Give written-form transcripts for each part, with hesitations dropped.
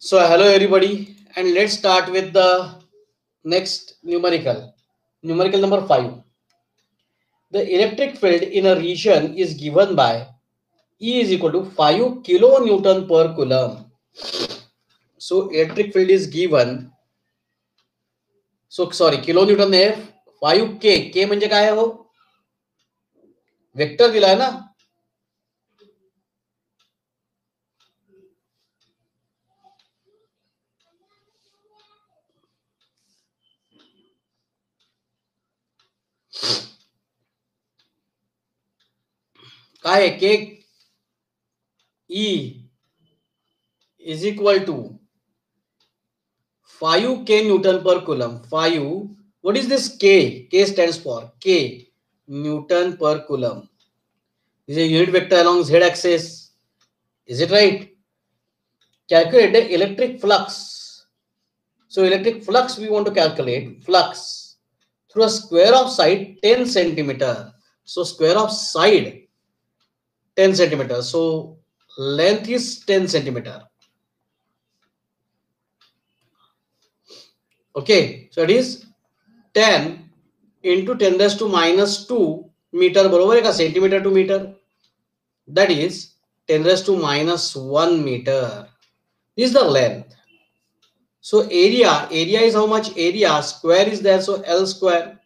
So hello everybody, and let's start with the next numerical. Numerical number 5. The electric field in a region is given by E is equal to 5 kilonewton per coulomb. So electric field is given. So sorry, kilonewton है 5K. K म्हणजे काय आहे हो? Vector दिलाय ना. काय आहे K E is equal to 5K Newton per coulomb. 5. What is this K? K stands for K Newton per coulomb. This is a unit vector along z axis. Is it right? Calculate the electric flux. So electric flux we want to calculate. Flux through a square of side 10 centimeter. So square of side 10 centimeter. So length is 10 centimeter. Okay. So it is 10 into 10 raised to minus 2 meter बरोबर आहे का centimeter to meter. That is 10 raised to minus 1 meter. This is the length. So area is how much? Area square is there, so L square.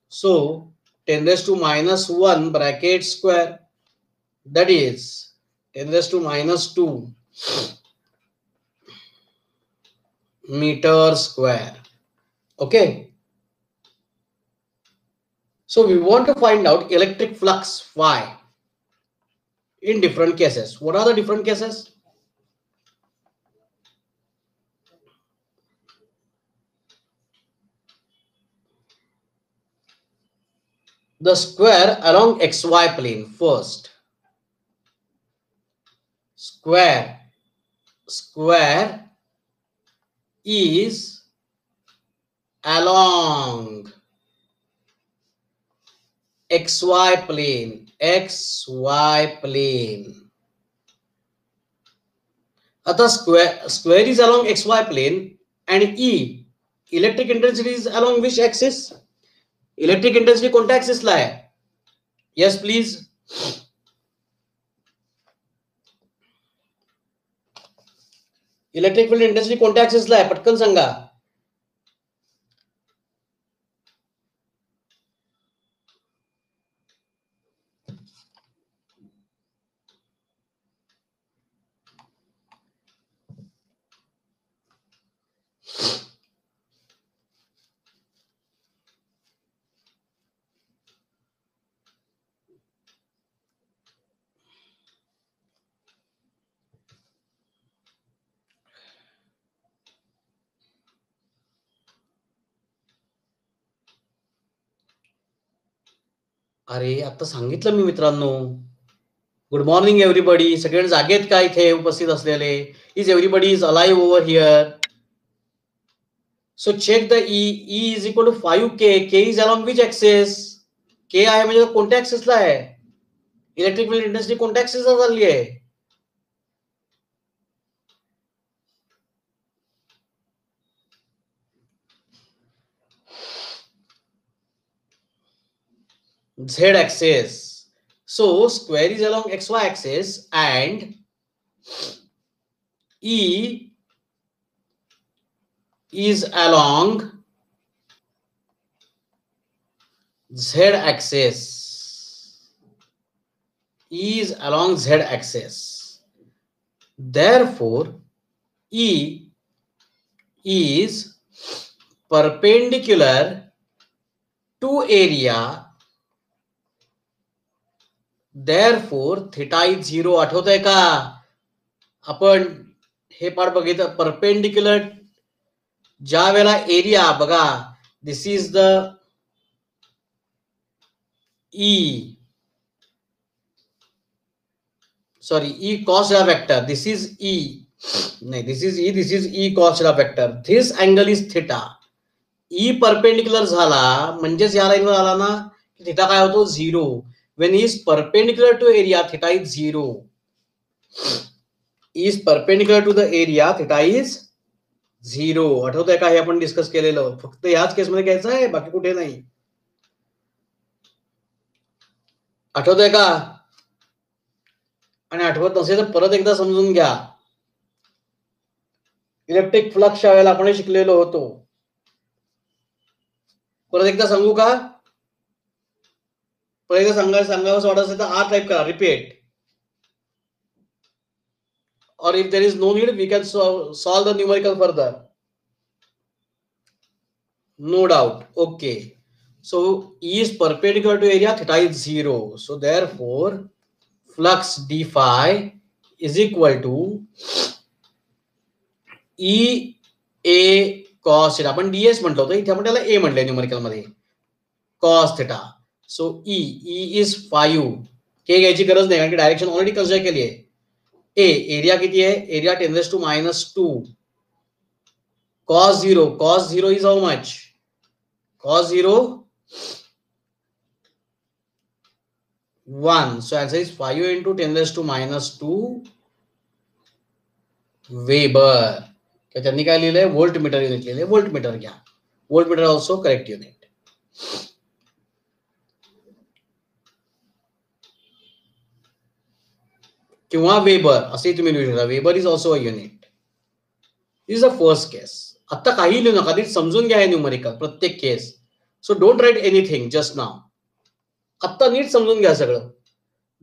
So 10 raised to minus 1 bracket square, that is 10 raised to minus 2 meter square. Okay. So we want to find out electric flux phi in different cases. What are the different cases? The square along xy plane first. Square is along xy plane. आता square is along xy plane and E electric intensity is along which axis? Electric intensity कोणत्या axis ला आहे? Yes please. Electric field intensity कोणत्या axis ला आहे? पटकन सांगा. अरे आता सांगितलं मी मित्रांनो. Good morning everybody. सगळे जागे आहेत का इथे उपस्थित असलेले? Is everybody is alive over here? So check the E. E is equal to 5K. K is along which axis? K आहे म्हणजे कोणत्या ऍक्सिसला आहे? इलेक्ट्रिक फील्ड इंटेन्सिटी कोणत्या ऍक्सिसला चालली आहे? Z axis. So square is along xy axis and E is along Z axis. E is along Z axis. Therefore, E is perpendicular to area. Therefore, theta is 0. आठवतंय का? आपण हे part बघितलं. Perpendicular ज्या वेळेला area बघा, this is the E. Sorry, E cos vector. This is E. No, this is E. This is E cos vector. This angle is theta. E perpendicular झाला म्हणजेच या लाईनवर आला ना, थीटा काय होतो? 0. When he is perpendicular to area, theta is 0. Is perpendicular to the area, theta is 0. आठवतंय का हे आपण डिस्कस केलेलं? फक्त याच केसमध्ये घ्यायचं आहे, बाकी कुठे नाही. आठवतंय का? आणि आठवत नसेल तर परत एकदा समजून घ्या. इलेक्ट्रिक फ्लक्सच्या वेळेला आपण शिकलेलो होतो. परत एकदा सांगू का? परत एकदा सांगावं वाटत असेल तर आर टाईप करा, repeat. Or if there is no need, we can solve the numerical further. No doubt. Okay. So E is perpendicular to area, theta is 0. So therefore, flux d phi is equal to E A cos theta. आपण ds म्हटलं होतं, इथे आपण त्याला a म्हटलंय numerical मध्ये, cos theta. So E is 5. हे घ्यायची गरज नाही कारण की डायरेक्शन ऑलरेडी कन्सिडर केली आहे. ए एरिया किती आहे? Area 10⁻². cos 0 is how much? Cos 0 1. So answer is 5 into 10⁻² weber. त्यांनी काय लिहिलंय? व्होल्ट मीटर युनिट लिहिलंय. व्होल्ट मीटर घ्या. Volt meter also correct unit. किंवा वेबर असे तुम्ही लिहू शकता. Weber is also a unit. Is the first case. आता काही लिहू नका, समजून घ्या हे न्यूमरिकल प्रत्येक case. So don't write anything just now. आता नीट समजून घ्या सगळं.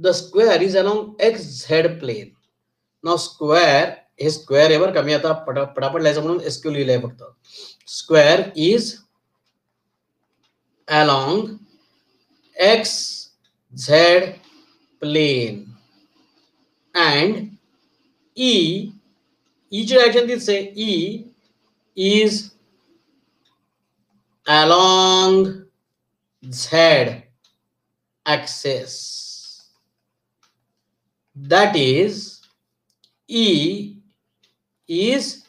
The square is along x Z plane. Now square हे स्क्वेअर आहे बरं का, मी आता पटापट लिहायचं म्हणून एसक्यू लिहिलंय फक्त. Square is along x Z plane and E ची डायरेक्शन तीच आहे. E is along z axis. That is, E is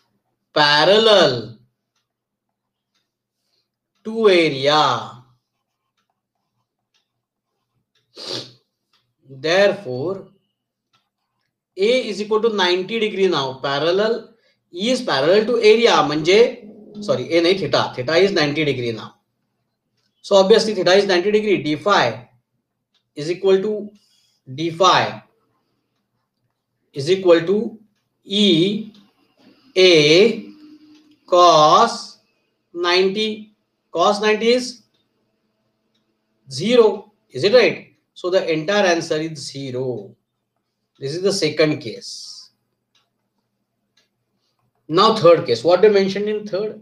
parallel to area. Therefore, A is equal to 90 degree now. Parallel, E is parallel to area म्हणजे sorry, A nahi, theta. Theta is 90 degree now. So obviously theta is 90 degree. D phi is equal to E A cos 90. Cos 90 is 0. Is it right? So the entire answer is 0. This is the second case. Now third case. What they mentioned in third?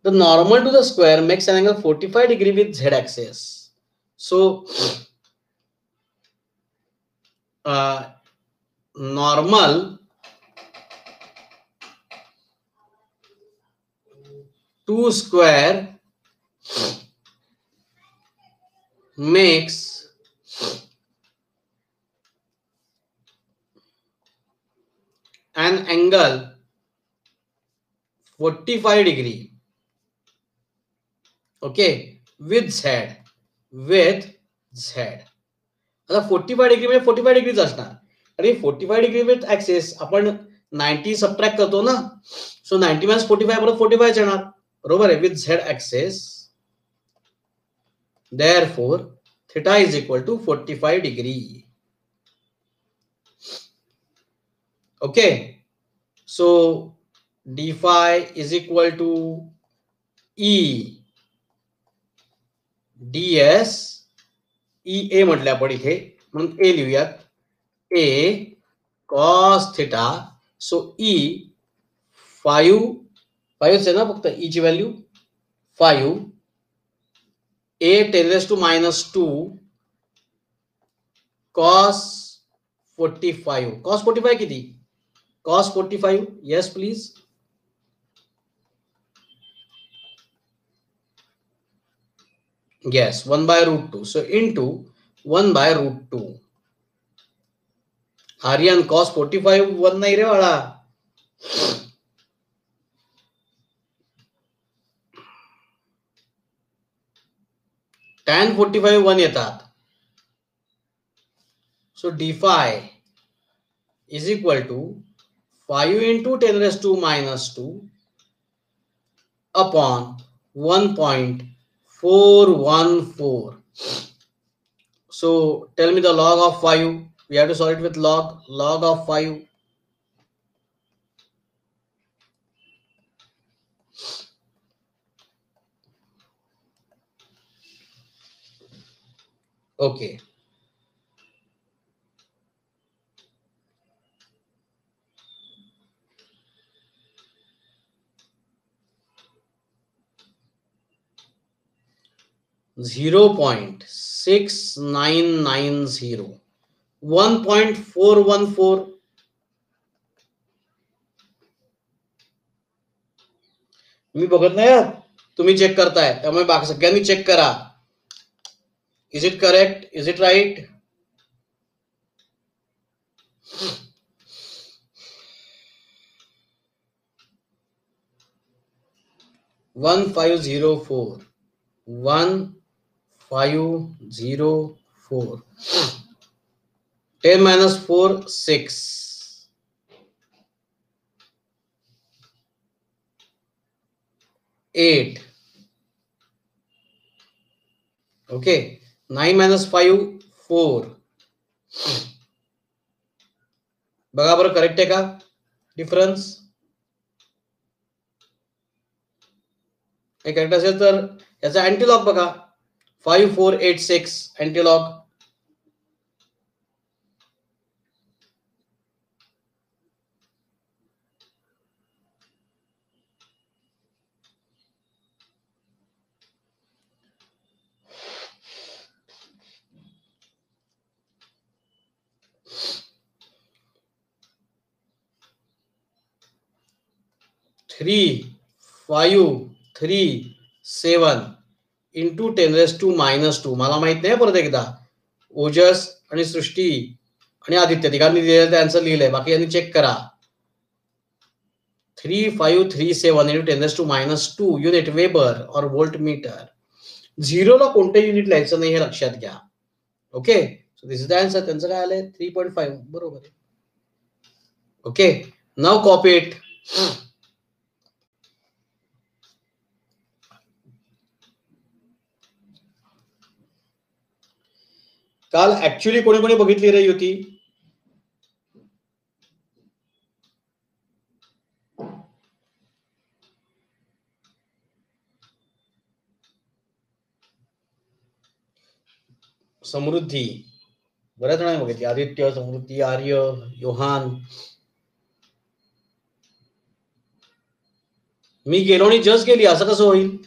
The normal to the square makes an angle 45 degree with z axis. So normal to square makes an angle 45 degree. Okay, with z. आता 45 degree म्हणजे 45 डिग्रीच असणार. आणि 45 degree with axis आपण 90 subtract करतो ना. सो 90 minus 45 परत 45 येणार. बरोबर आहे, with Z axis. Therefore, theta is equal to 45 degree. Okay, so d phi is equal to E ds. E a म्हटलं आपण इथे म्हणून a लिहूयात. A cos theta. So E 5 आहे ना फक्त E ची व्हॅल्यू 5. A 10⁻² cos 45. cos 45 किती? cos 45. Yes please. Yes, 1/√2. So into 1/√2. Aryan cos 45 1 नाही रे बाळा. tan 45 1 येतात. So d phi is equal to 5 into 10 raised to minus 2 upon 1.414. So tell me the log of 5. We have to solve it with log of 5. Okay. Zero 0.6990 1.414. मी बघत नाही यार, तुम्ही check करताय त्यामुळे सगळ्यांनी चेक करा. Is it correct? Is it right? One 1504 1504 10 minus 4 6 8. Okay, 9 minus 5 4. बघा बरं करेक्ट आहे का डिफरन्स? हे करेक्ट असेल तर याचा अँटीलॉग बघा. 5486 antilog. Three 537 into 10 raised to minus 2. मला माहित नाही परत एकदा. ओजस आणि सृष्टी आणि आदित्य तिघांनी दिलेलं आन्सर लिहिलंय, बाकी यांनी चेक करा. 3537 into 10 raised to minus 2 unit weber और वोल्ट मीटर. झिरोला कोणते युनिट लिहायचं नाही हे लक्षात घ्या. Okay, so this is the answer. त्यांचं काय आलंय 3.5. बरोबर आहे. Okay, now copy it. काल ऍक्च्युली कोणी कोणी बघितली रे युती? समृद्धी बऱ्याच जणांनी बघितली. आदित्य, समृद्धी, आर्य, योहान. मी गेलो आणि जस्ट गेली, असं कसं होईल?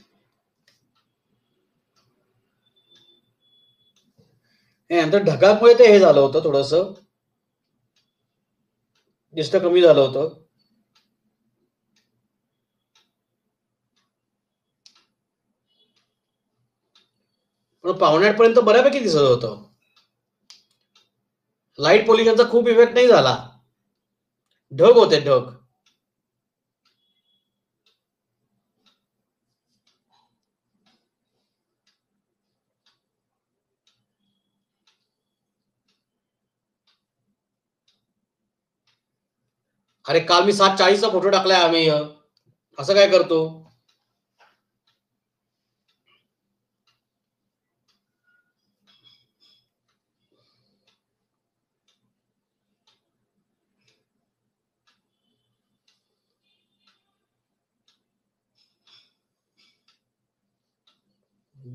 नंतर ढगामुळे ते हे झालं होतं, थोडस दिष्ट कमी झालं होतं. पण पावणेआठपर्यंत बऱ्यापैकी दिसत होतं. लाईट पोल्युशनचा खूप इफेक्ट नाही झाला. ढग होते, ढग. अरे काल मी 7:40चा फोटो टाकलाय आम्ही. असं काय करतो?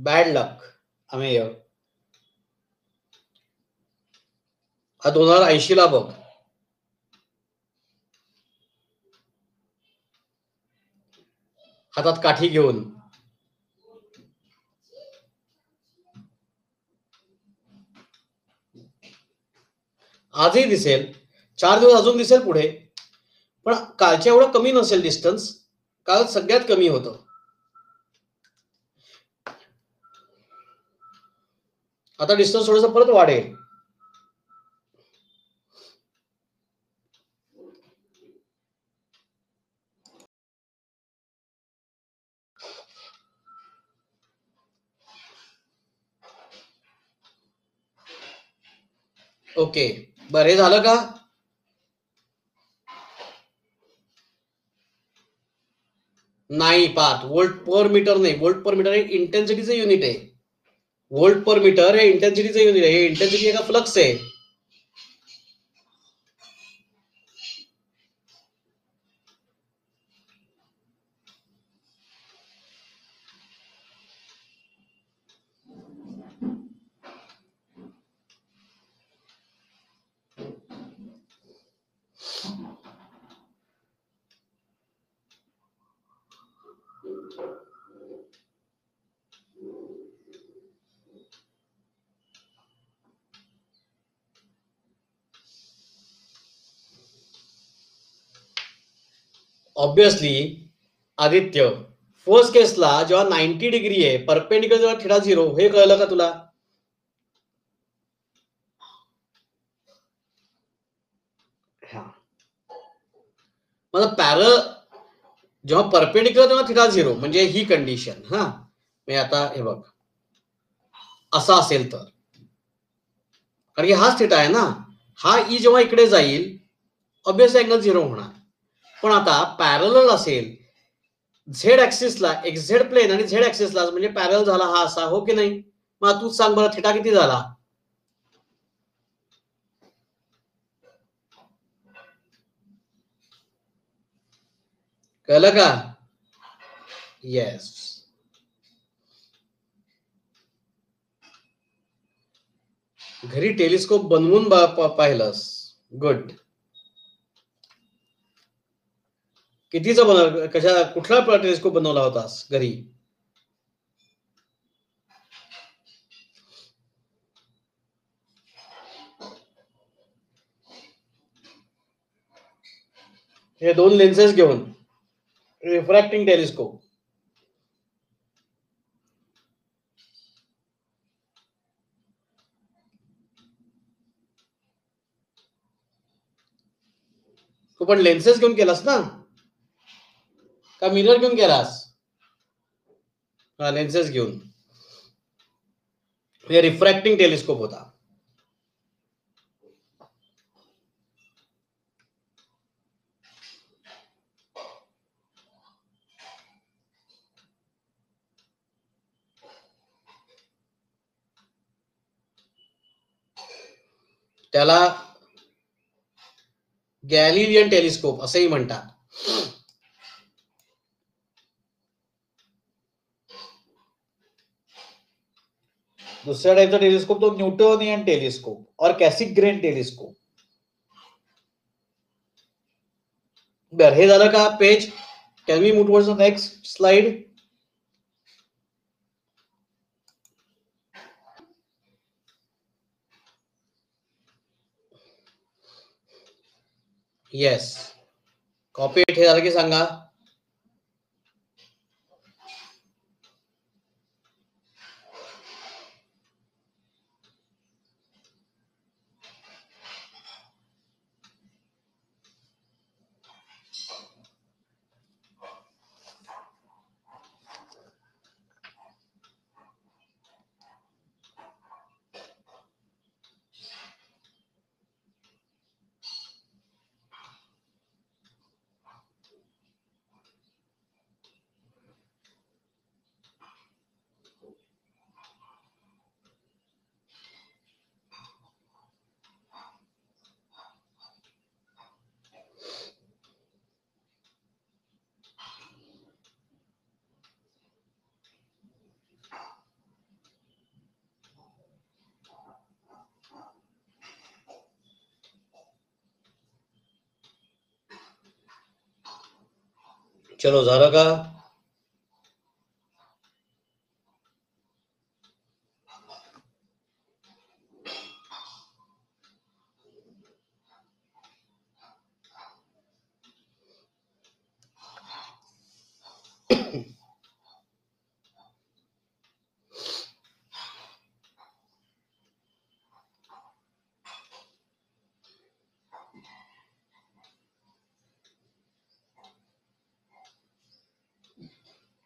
बॅड लक आम्ही. हा 2080 ला बघ. हातात काठी घेऊन. आजही दिसेल, 4 दिवस अजून दिसेल पुढे, पण कालच्या एवढं कमी नसेल डिस्टन्स. काल सगळ्यात कमी होतं. आता डिस्टन्स थोडंसं परत वाढेल. ओके, बरं हे झालं का? नाही पाहत, वोल्ट पर मीटर नाही, वोल्ट पर मीटर हे इंटेन्सिटीचं युनिट आहे. वोल्ट पर मीटर हे इंटेन्सिटीचं युनिट आहे. हे इंटेन्सिटी का फ्लक्स आहे. ऑब्विसली आदित्य, फर्स्ट केसला जेव्हा 90 डिग्री आहे, परपेंडिक्युलर जेव्हा थिटा 0, हे कळलं का तुला? मला पॅरल जेव्हा परपेंडिक्युलर तेव्हा थिटा 0 म्हणजे ही कंडिशन. मी आता हे बघ असा असेल तर, कारण की हाच थिटा आहे ना, हा ई जेव्हा इकडे जाईल ऑब्वियसली अँगल 0 होणार. पण आता पॅरल असेल झेड ऍक्सिसला, एक्झेड प्लेन आणि झेड ऍक्सिसला म्हणजे पॅरल झाला हा असा, हो की नाही? मग तूच सांग बरं, थिटा किती झाला? कळलं का? येस. घरी टेलिस्कोप बनवून पाहिलंस, गुड. कितीचा कशा कुठला टेलिस्कोप बनवला होतास घरी? हे 2 लेन्सेस घेऊन रिफ्रॅक्टिंग टेलिस्कोप. तू पण लेन्सेस घेऊन केलास ना, का मिरर घेऊन केलास? हा, लेन्सेस घेऊन. हे रिफ्रॅक्टिंग टेलिस्कोप होता. त्याला गॅलिलियन टेलिस्कोप असंही म्हणतात. दुसऱ्या टाईपचा टेलिस्कोप तो न्यूटोनियन टेलिस्कोप और कॅसिग्रेन टेलिस्कोप. बर, हे झालं का page? Can we move towards the next slide? Yes. Copy it. हे झालं की सांगा. चलो, झालं का?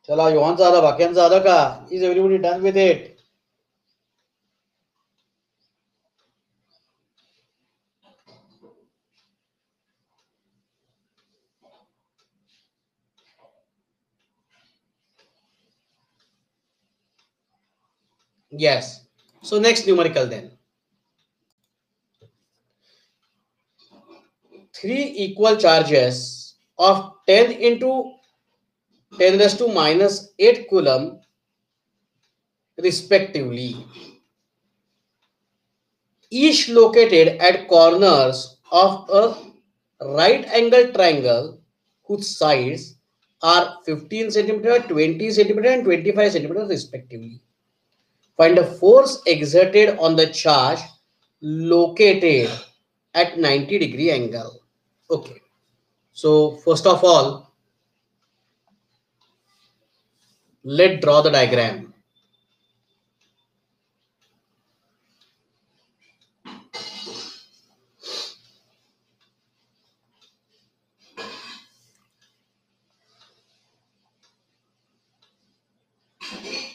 चला, योहानचं आलं, बाकीयांचं आलं का? Is everybody done with it? Yes. So next numerical then. 3 equal charges of 10 into 10 raised to minus 8 coulomb respectively, each located at corners of a right angle triangle whose sides are 15 centimeter, 20 centimeter and 25 centimeter respectively. Find the force exerted on the charge located at 90-degree angle. Okay. So first of all, let's draw the diagram.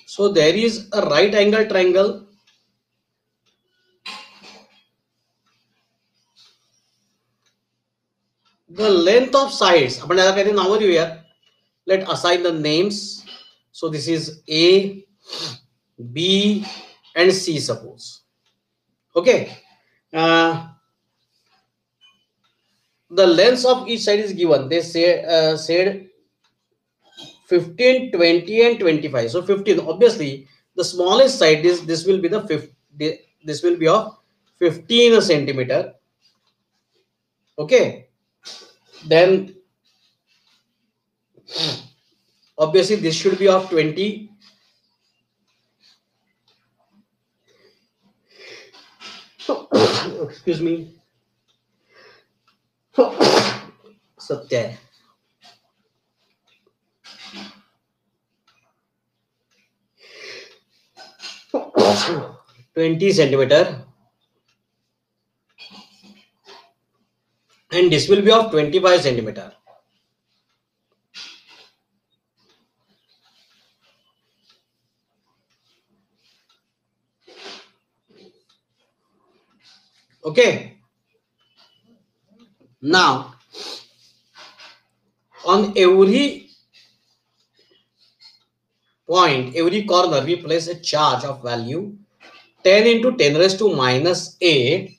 So there is a right angle triangle. The length of sides, आपण याला काहीतरी नाव देऊया. Let assign the names. So this is A, B and C suppose. Okay. The lengths of each side is given. They said 15, 20 and 25. So 15, obviously the smallest side is, this will be the 50, this will be of 15 centimeter. Okay. Then obviously this should be of 20. Excuse me. Satya. So 20 centimeter and this will be of 25 centimeter. Okay. Now on every point, every corner, we place a charge of value 10 into 10 raised to minus 8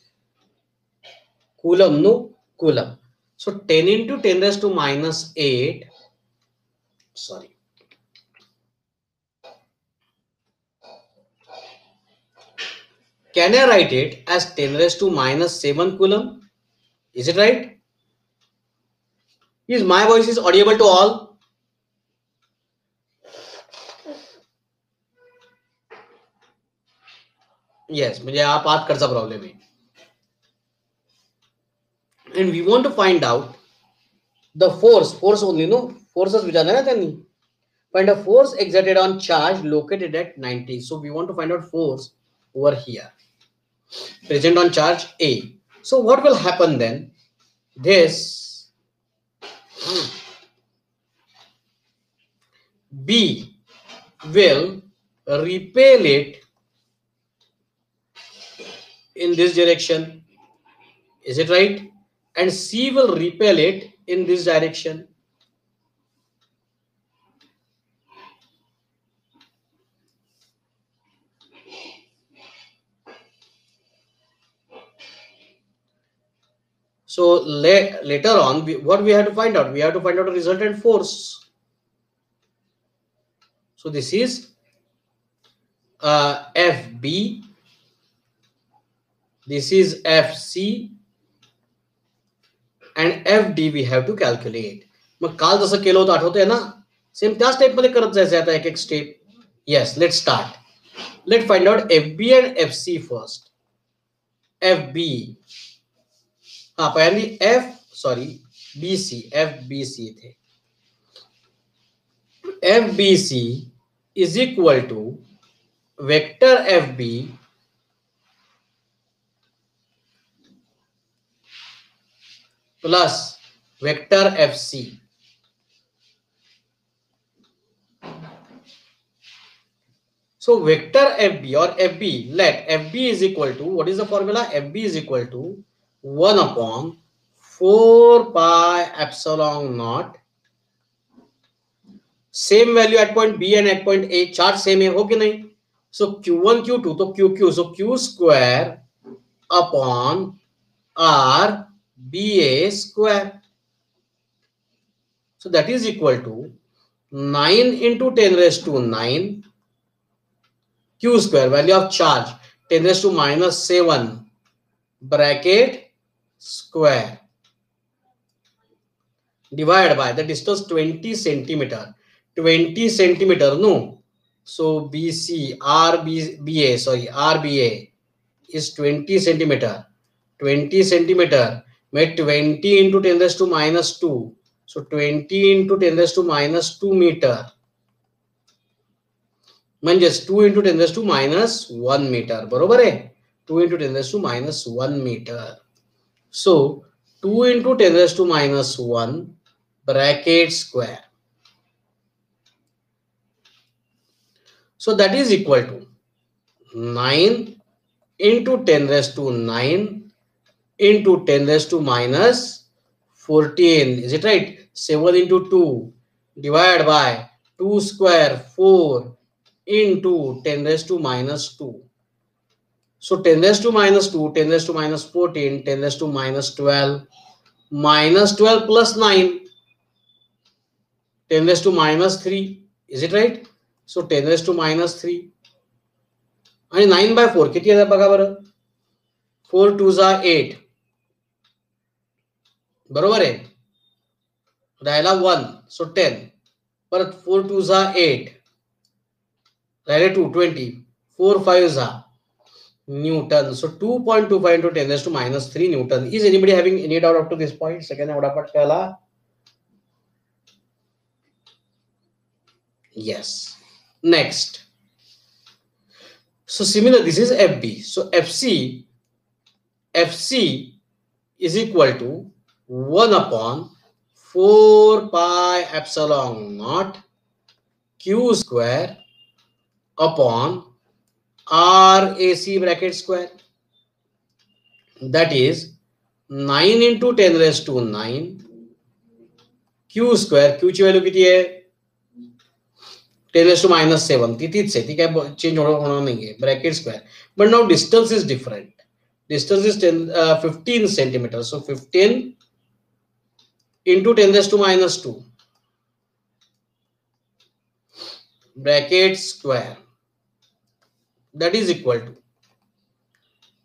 coulomb, no coulomb. So 10 into 10 raised to minus 8, sorry. Can I write it as 10 raised to minus 7 coulomb? Is it right? Is my voice is audible to all? Yes, मुझे यहाँ path करचा problem है. And we want to find out the force only, no? Forces विचारना है ना त्यांनी. Find a force exerted on charge located at 90. So we want to find out force over here, present on charge A. So what will happen then? This B will repel it in this direction. Is it right? And C will repel it in this direction. So later on, what we have to find out? We have to find out a resultant force. So this is FB. This is FC. And FD we have to calculate. मग काल जसं केलं होतं आठवतंय ना? Same त्याच type मध्ये करत जायचं आता एक एक step. Yes, let's start. Let's find out FB and FC first. FB. हाँ पहली BC, FBC थे. FBC is equal to vector FB plus vector FC. So vector FB or FB, let FB is equal to, what is the formula? FB is equal to 1 upon 4 pi epsilon naught. Same value at point B and at point A, charge same है हो कि नहीं? सो Q1 Q2 तो QQ, so Q square upon R BA square. So that is equal to 9 into 10 raised to 9 Q square, value of charge 10 raised to minus 7 bracket square, divided by the distance 20 centimeter. 20 centimeter, no. So RBA is 20 centimeter. 20 centimeter made 20 into 10 raised to minus 2. So 20 into 10 raised to minus 2 meter. म्हणजेच 2 into 10 raised to minus 1 meter. बरोबर आहे. 2 into 10 raised to minus 1 meter. So 2 into 10 raised to minus 1 bracket square. So that is equal to 9 into 10 raised to 9 into 10 raised to minus 14. Is it right? 7 into 2 divided by 2 square 4 into 10 raised to minus 2. So 10 raised to minus 2, 10 raised to minus 14, 10 raised to minus 12, minus 12 plus 9, 10 raised to minus 3. Is it right? So 10 raised to minus 3. आणि 9 by 4 किती आहे बघा बरं. 4 2s are 8. बरोबर आहे. राहिला 1, so 10. परत 4 2s are 8. राहिले 2 20. 4 5s are Newton. So 2.25 into 10 raised to minus 3 Newton. Is anybody having any doubt up to this point? Second order part kala? Yes. Next. So similar, this is FB. So FC is equal to 1 upon 4 pi epsilon naught Q square upon RAC bracket square. That is 9 into 10 raised to 9 Q square. Q ची value किती आहे? 10 raised to minus 7. ती तीच आहे, ती काय change होणार नाहीये. Bracket square. But now distance is different. Distance is 15 centimeters. So 15 into 10 raised to minus 2 bracket square. That is equal to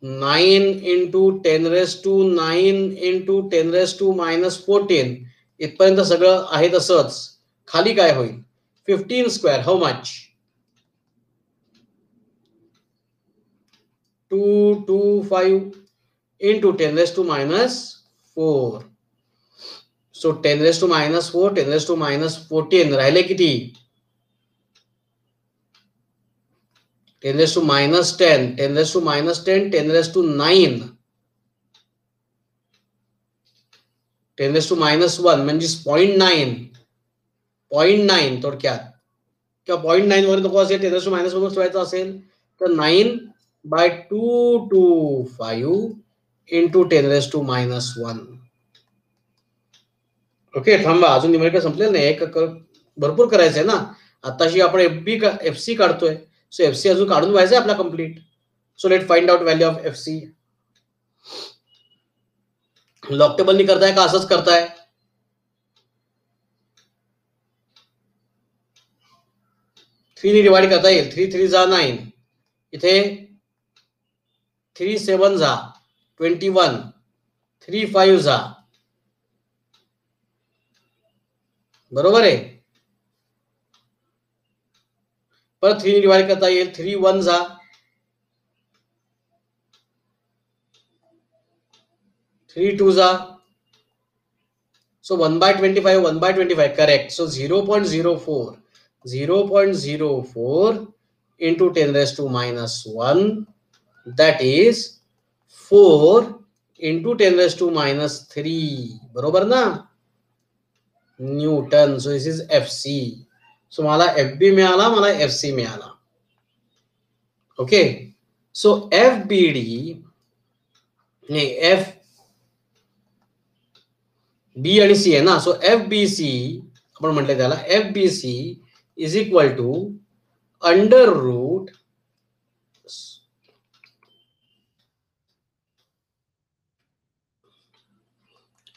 9 into 10 raised to 9 into 10 raised to minus 14. इथपर्यंत सगळं आहे तसंच. खाली काय होईल? 15 square. How much? 225 into 10 raised to minus 4. So 10 raised to minus 4, 10 raised to minus 14. राहिले किती? 10 raised to minus 10, 10 raised to minus 10, 10 raised to 9, 10 raised to minus 1 म्हणजेच 0.9, 0.9 थोडक्यात किंवा 0.9 वर नको असेल, 10 raised to minus 1 ठेवायचं असेल तर 9 by 225 into 10 raised to minus 1. Okay, थांबा, अजून न्यूमेरिकल संपलेलं नाही. एक भरपूर करायचंय ना. आताशी आपण FC काढतोय. सो FC अजून काढून व्हायचंय आपला complete. So let find out value of FC. Log टेबलनी करताय का असंच करताय? थ्री नी डिवाइड करता येईल. 3 3 जा 9. इथे 3 7 जा 21, 3 5 जा. बरोबर आहे. परत 3 डिवाइड करता येईल. 3 1 जा 3 2 जा. So 1 by 25, 1 by 25, correct. So 0.04, 0.04 into 10 raised to minus 1. That is 4 into 10 raised to minus 3. बरोबर ना? Newton. So this is FC. So मला FB मिळाला, मला FC मिळाला. Okay. So FBD नाही F B आणि C आहे ना. सो FBC आपण म्हटलं त्याला FBC is equal to under root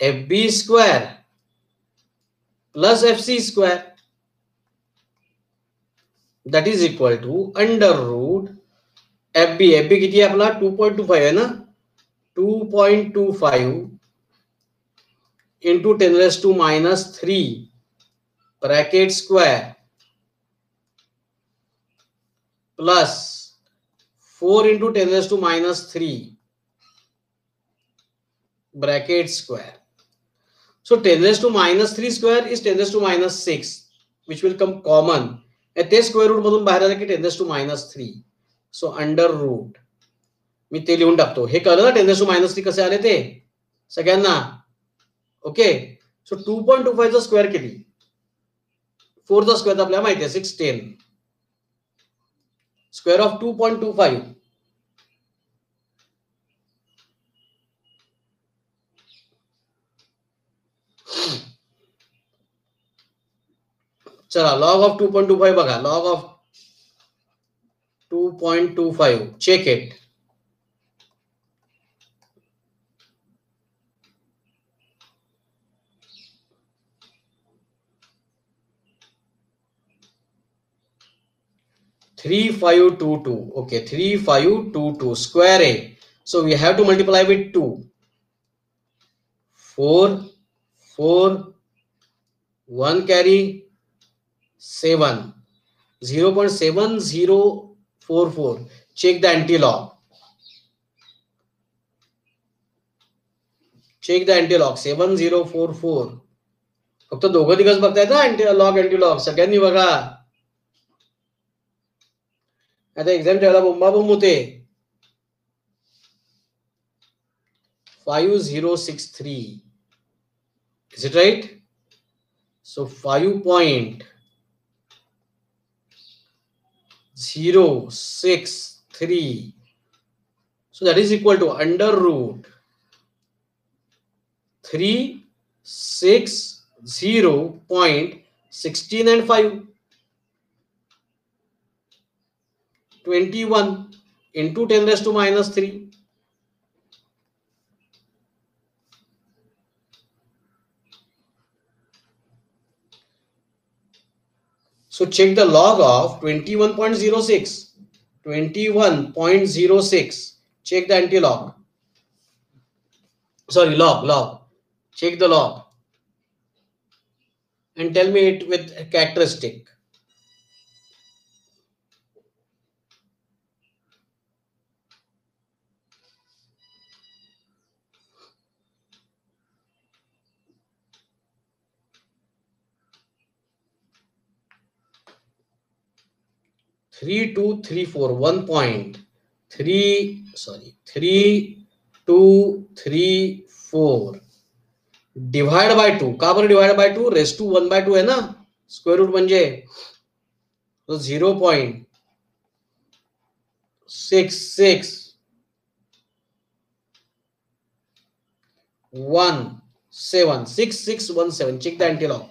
FB square plus FC square that is equal to under root FB किती आहे आपला 2.25 आहे ना 2.25 into 10 raised to minus 3 bracket square plus 4 into 10 raised to minus 3 bracket square. So 10 raised to minus 3 square is 10 raised to minus 6 which will come common. ते square root मधून बाहेर आलं की 10 raised to minus 3. So under root मी ते लिहून टाकतो. हे कळलं ना 10 raised to minus 3 कसे आले ते सगळ्यांना. ओके सो 2.25 चा स्क्वेअर किती 4 चा स्क्वेअर आपल्याला माहिती आहे 610 स्क्वेअर ऑफ 2.25 चला लॉग ऑफ 2.25 बघा log of 2.25 check it Three five two two. Okay, 3522 square A. So we have to multiply with 2. 4 4 1 carry 7 0.7044. Check the anti-log. Check the anti-log 7044. फक्त दोघं दिवस बघतायत ना anti-log anti-log सगळ्यांनी बघा. आता एक्झाम ठेवायला बोंबाबोंब होते 5063 is it right? So 5.063 so that is equal to under root 360.16 and 5 21 into 10 raised to minus 3. So check the log of 21.06. 21.06. Check the anti-log. Sorry, log. Check the log. And tell me it with a characteristic. Three two three four 3234 divide by 2 का बरं divide by 2 raise to 1/2 आहे ना square root म्हणजे 0.6617 check the anti-log.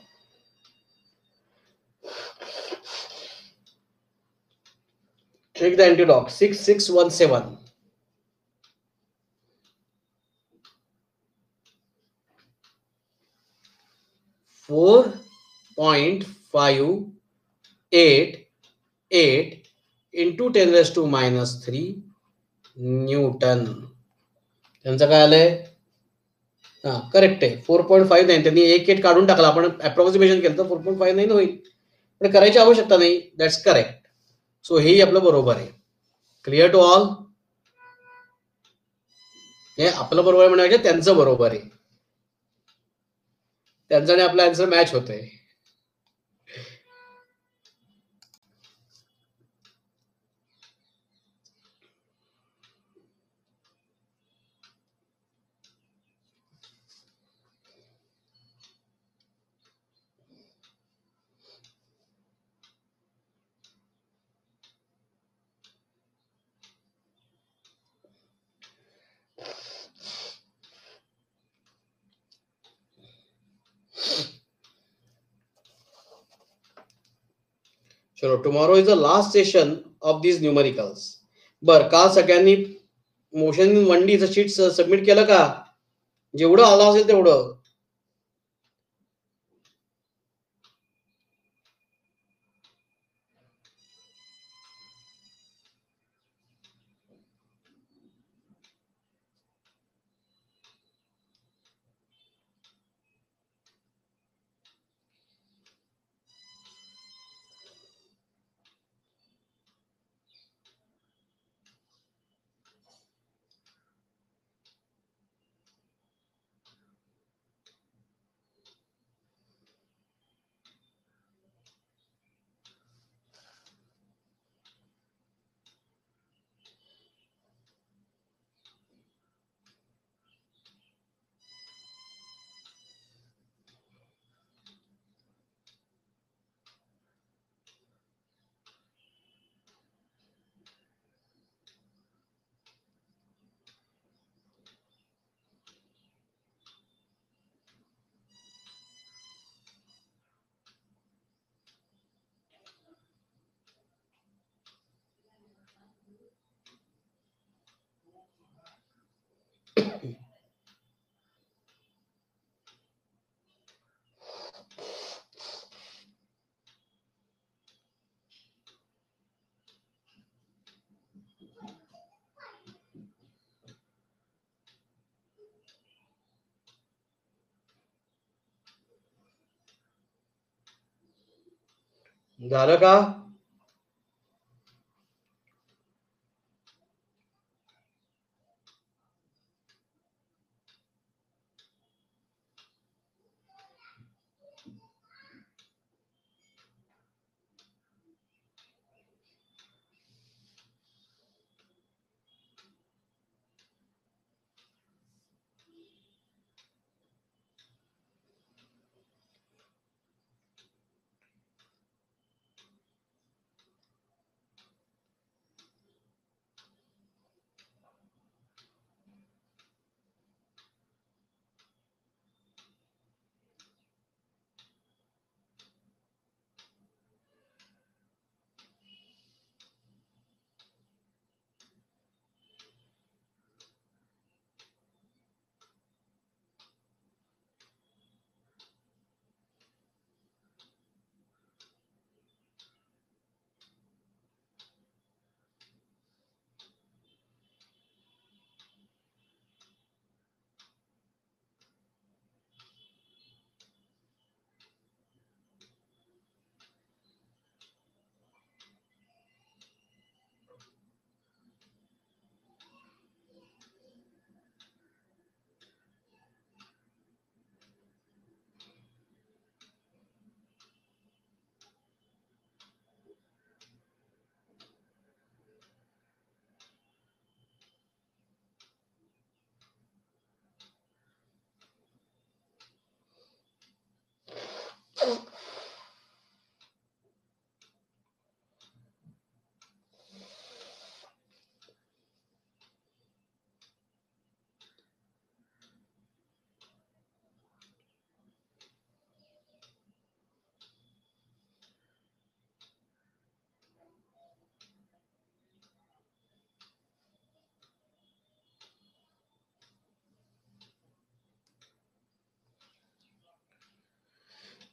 Check the anti-log 6617. .588 into 10 raised to minus 3 Newton त्यांचं काय आलंय हा correct आहे 4.59 त्यांनी 1 काढून टाकला आपण अप्रॉक्सिमेशन केलं तर 4.59 होईल पण करायची आवश्यकता नाही दॅट्स करेक्ट सो हेही आपलं बरोबर आहे क्लिअर टू ऑल हे आपलं बरोबर आहे म्हणजे त्यांचं बरोबर आहे त्यांचा आणि आपला आन्सर मॅच होतोय चलो tomorrow is the last session of these numericals बर काल सगळ्यांनी मोशन इन 1D चं शीट सबमिट केलं का जेवढं आलं असेल तेवढं झालं का?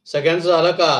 सगळ्यांचं झालं का?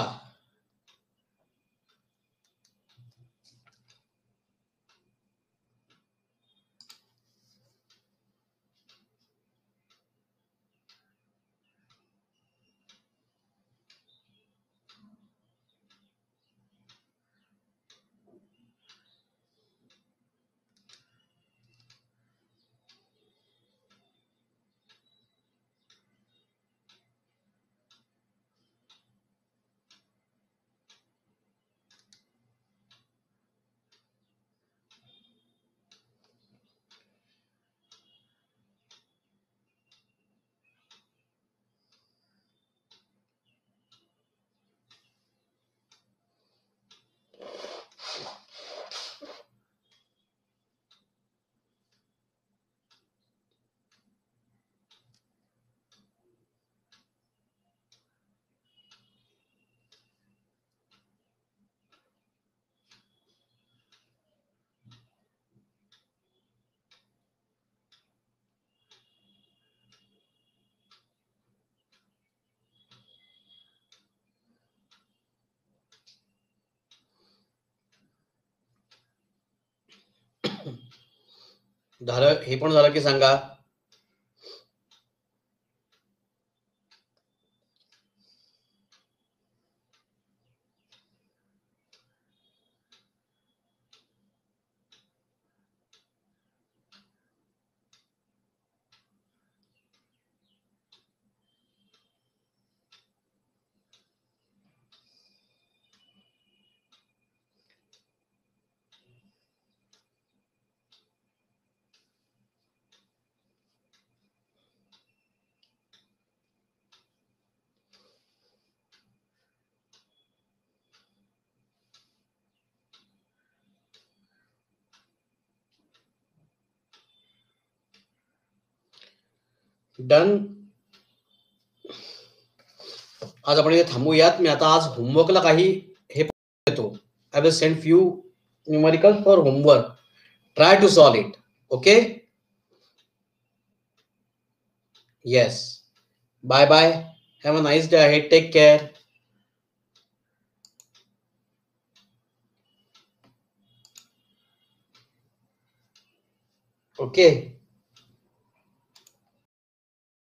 झालं, हे पण झालं की सांगा. डन. आज आपण इथे थांबूयात. मी आता आज होमवर्कला काही हे देतो. I will send few numerical for homework. Try to solve it. Okay. Yes. Bye bye. Have a nice day ahead. Take care. Okay.